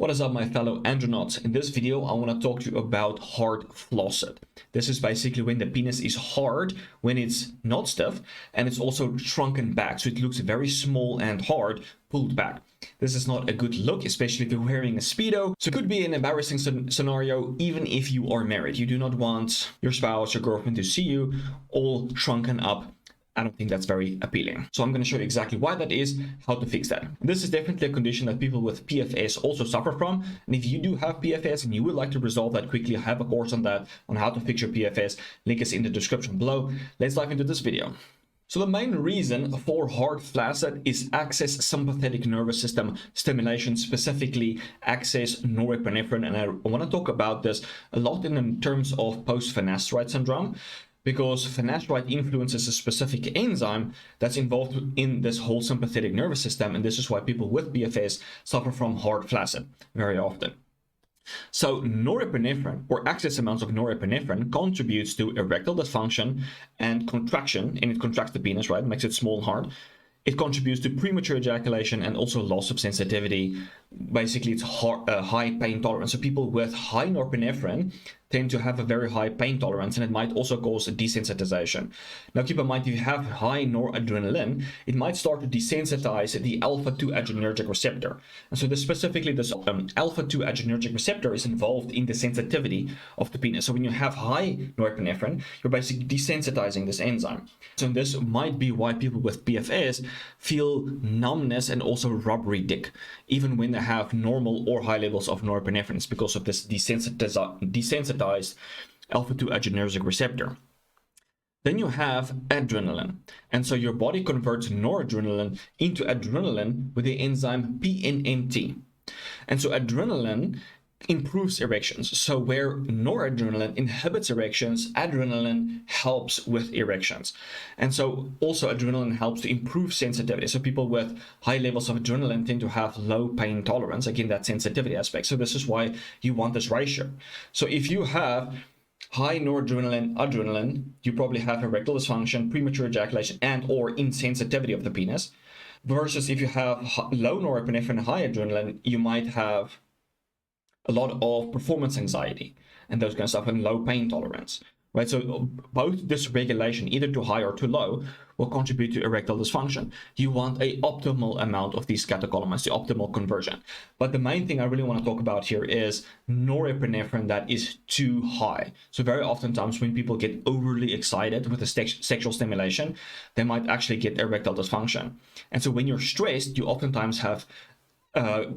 What is up, my fellow andronauts? In this video, I want to talk to you about hard flaccid. This is basically when the penis is hard, when it's not stiff, and it's also shrunken back. So it looks very small and hard, pulled back. This is not a good look, especially if you're wearing a Speedo. So it could be an embarrassing scenario, even if you are married. You do not want your spouse, your girlfriend to see you all shrunken up. I don't think that's very appealing. So I'm going to show you exactly why that is, how to fix that. This is definitely a condition that people with PFS also suffer from. And if you do have PFS and you would like to resolve that quickly, I have a course on that, on how to fix your PFS. Link is in the description below. Let's dive into this video. So the main reason for hard flaccid is excess sympathetic nervous system stimulation, specifically excess norepinephrine. And I want to talk about this a lot in terms of post-finasteride syndrome, because finasteride influences a specific enzyme that's involved in this whole sympathetic nervous system. And this is why people with PFS suffer from hard flaccid very often. So norepinephrine, or excess amounts of norepinephrine, contributes to erectile dysfunction and contraction, and it contracts the penis, right? It makes it small and hard. It contributes to premature ejaculation and also loss of sensitivity. Basically, it's high pain tolerance. So people with high norepinephrine tend to have a very high pain tolerance, and it might also cause a desensitization. Now, keep in mind, if you have high noradrenaline, it might start to desensitize the alpha-2 adrenergic receptor. And so specifically, this alpha-2 adrenergic receptor is involved in the sensitivity of the penis. So when you have high norepinephrine, you're basically desensitizing this enzyme. So this might be why people with PFS feel numbness and also rubbery dick, even when they have normal or high levels of norepinephrine. It's because of this desensitized alpha-2 adrenergic receptor. Then you have adrenaline, and so your body converts noradrenaline into adrenaline with the enzyme PNNT. And so adrenaline improves erections. So where noradrenaline inhibits erections, adrenaline helps with erections. And so also adrenaline helps to improve sensitivity. So people with high levels of adrenaline tend to have low pain tolerance, again, that sensitivity aspect. So this is why you want this ratio. So if you have high noradrenaline, adrenaline, you probably have erectile dysfunction, premature ejaculation, and or insensitivity of the penis. Versus if you have low norepinephrine, high adrenaline, you might have a lot of performance anxiety and those kind of stuff, and low pain tolerance, right? So both dysregulation, either too high or too low, will contribute to erectile dysfunction. You want a optimal amount of these catecholamines, the optimal conversion. But the main thing I really want to talk about here is norepinephrine that is too high. So very oftentimes when people get overly excited with the sexual stimulation, they might actually get erectile dysfunction. And so when you're stressed, you oftentimes have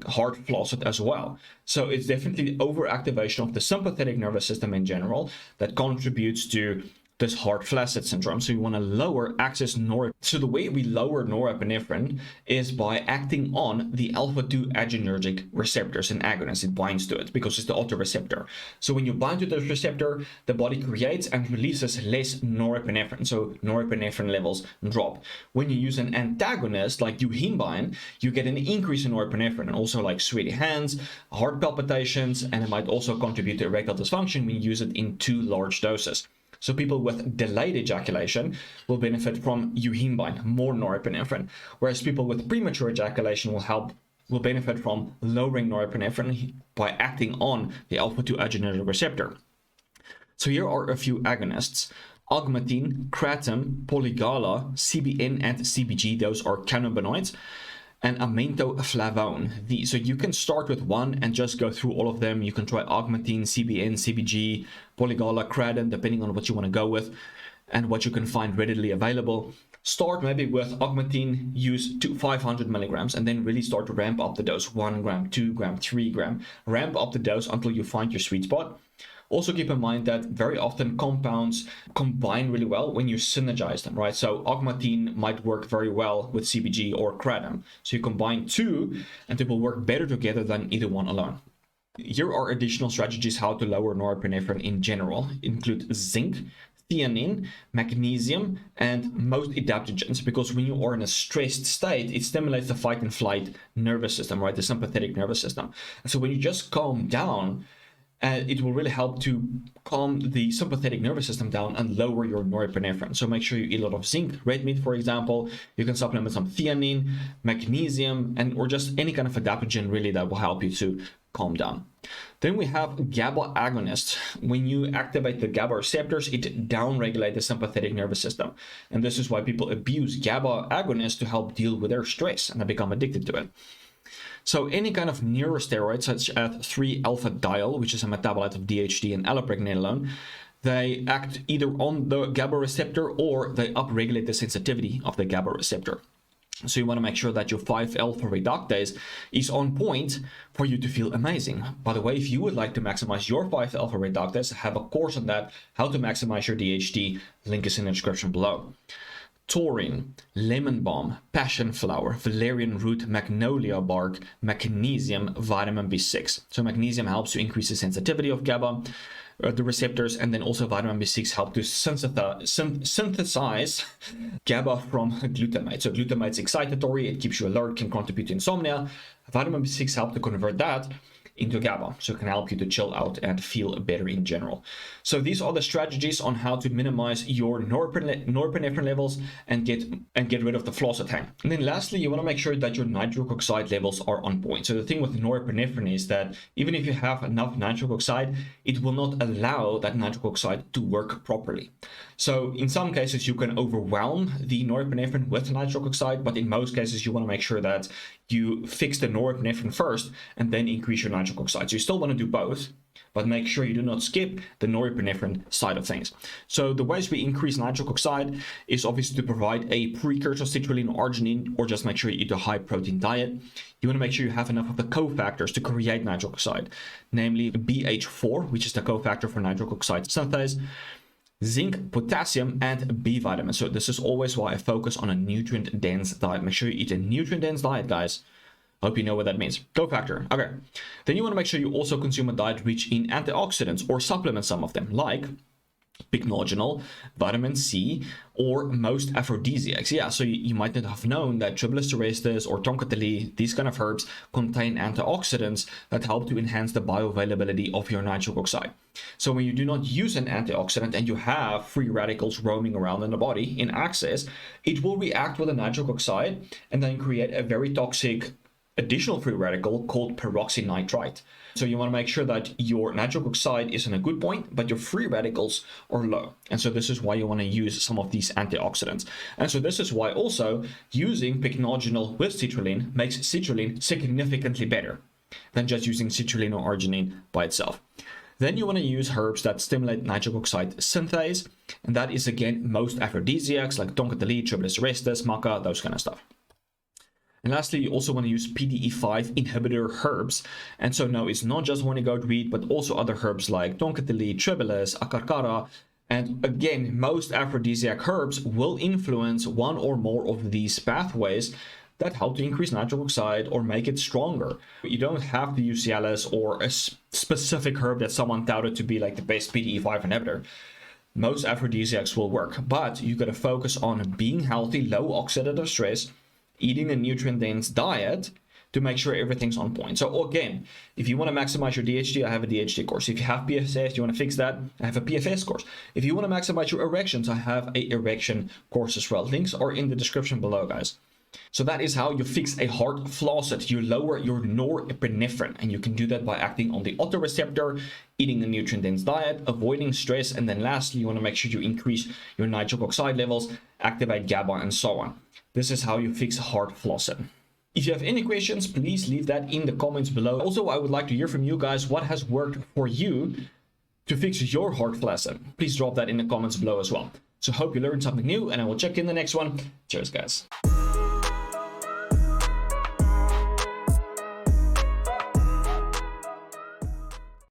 hard flaccid as well. So it's definitely the overactivation of the sympathetic nervous system in general that contributes to this hard flaccid syndrome. So you want to lower excess norepinephrine. So the way we lower norepinephrine is by acting on the alpha-2 adrenergic receptors and agonists. It binds to it because it's the autoreceptor. So when you bind to the receptor, the body creates and releases less norepinephrine. So norepinephrine levels drop. When you use an antagonist like euhimbine, you get an increase in norepinephrine, and also like sweaty hands, heart palpitations, and it might also contribute to erectile dysfunction when you use it in too large doses. So people with delayed ejaculation will benefit from euhimbine, more norepinephrine, whereas people with premature ejaculation will benefit from lowering norepinephrine by acting on the alpha-2 adrenergic receptor. So here are a few agonists: augmentin, kratom, polygala, CBN, and CBG. Those are cannabinoids. And amintoflavone. So you can start with one and just go through all of them. You can try augmentin, CBN, CBG, polygala, kratom, depending on what you want to go with and what you can find readily available. Start maybe with augmentin, use 500 milligrams, and then really start to ramp up the dose. 1 gram, 2 gram, 3 gram. Ramp up the dose until you find your sweet spot. Also keep in mind that very often compounds combine really well when you synergize them, right? So augmentin might work very well with CBG or kratom. So you combine two and they will work better together than either one alone. Here are additional strategies how to lower norepinephrine in general. Include zinc, theanine, magnesium, and most adaptogens, because when you are in a stressed state, it stimulates the fight and flight nervous system, right? The sympathetic nervous system. And so when you just calm down, it will really help to calm the sympathetic nervous system down and lower your norepinephrine. So make sure you eat a lot of zinc, red meat, for example. You can supplement some theanine, magnesium, and or just any kind of adaptogen really that will help you to calm down. Then we have GABA agonists. When you activate the GABA receptors, it downregulates the sympathetic nervous system. And this is why people abuse GABA agonists to help deal with their stress, and they become addicted to it. So any kind of neurosteroids, such as 3-alpha-diol, which is a metabolite of DHT and allopregnanolone, they act either on the GABA receptor or they upregulate the sensitivity of the GABA receptor. So you want to make sure that your 5-alpha reductase is on point for you to feel amazing. By the way, if you would like to maximize your 5-alpha reductase, I have a course on that, how to maximize your DHT. Link is in the description below. Taurine, lemon balm, passion flower, valerian root, magnolia bark, magnesium, vitamin B6. So magnesium helps to increase the sensitivity of GABA, the receptors, and then also vitamin B6 help to synthesize GABA from glutamate. So glutamate's excitatory, it keeps you alert, can contribute to insomnia. Vitamin B6 helps to convert that into GABA, so it can help you to chill out and feel better in general. So these are the strategies on how to minimize your norepinephrine levels and get rid of the flaccid hang. And then lastly, you want to make sure that your nitric oxide levels are on point. So the thing with norepinephrine is that even if you have enough nitric oxide, it will not allow that nitric oxide to work properly. So in some cases, you can overwhelm the norepinephrine with nitric oxide, but in most cases, you want to make sure that you fix the norepinephrine first and then increase your nitric oxide. So you still want to do both, but make sure you do not skip the norepinephrine side of things. So the ways we increase nitric oxide is obviously to provide a precursor citrulline or arginine, or just make sure you eat a high protein diet. You want to make sure you have enough of the cofactors to create nitric oxide, namely BH4, which is the cofactor for nitric oxide synthase, zinc, potassium, and B vitamins. So this is always why I focus on a nutrient-dense diet. Make sure you eat a nutrient-dense diet, guys. Hope you know what that means. Cofactor. Okay. Then you want to make sure you also consume a diet rich in antioxidants or supplement some of them, like pycnogenol, vitamin C, or most aphrodisiacs. Yeah, so you might not have known that Tribulus terrestris or tonkatali, these kind of herbs, contain antioxidants that help to enhance the bioavailability of your nitric oxide. So when you do not use an antioxidant and you have free radicals roaming around in the body in excess, it will react with the nitric oxide and then create a very toxic additional free radical called peroxynitrite. So you want to make sure that your nitric oxide is in a good point, but your free radicals are low. And so this is why you want to use some of these antioxidants. And so this is why also using pycnogenol with citrulline makes citrulline significantly better than just using citrulline or arginine by itself. Then you want to use herbs that stimulate nitric oxide synthase. And that is, again, most aphrodisiacs like tonkatali, Tribulus terrestris, maca, those kind of stuff. And lastly, you also want to use PDE5 inhibitor herbs. And so no, it's not just hornygoat weed, but also other herbs like tonkatali, tribulus, akarkara. And again, most aphrodisiac herbs will influence one or more of these pathways that help to increase nitric oxide or make it stronger. You don't have to use Cialis or a specific herb that someone touted to be like the best PDE5 inhibitor. Most aphrodisiacs will work, but you got to focus on being healthy, low oxidative stress, eating a nutrient-dense diet to make sure everything's on point. So again, if you want to maximize your DHT, I have a DHT course. If you have PFS, you want to fix that, I have a PFS course. If you want to maximize your erections, I have a erection course as well. Links are in the description below, guys. So that is how you fix a heart flaccid. You lower your norepinephrine, and you can do that by acting on the autoreceptor, eating a nutrient-dense diet, avoiding stress, and then lastly, you want to make sure you increase your nitric oxide levels, activate GABA, and so on. This is how you fix heart flaccid. If you have any questions, please leave that in the comments below. Also, I would like to hear from you guys what has worked for you to fix your heart flaccid. Please drop that in the comments below as well. So hope you learned something new, and I will check you in the next one. Cheers, guys.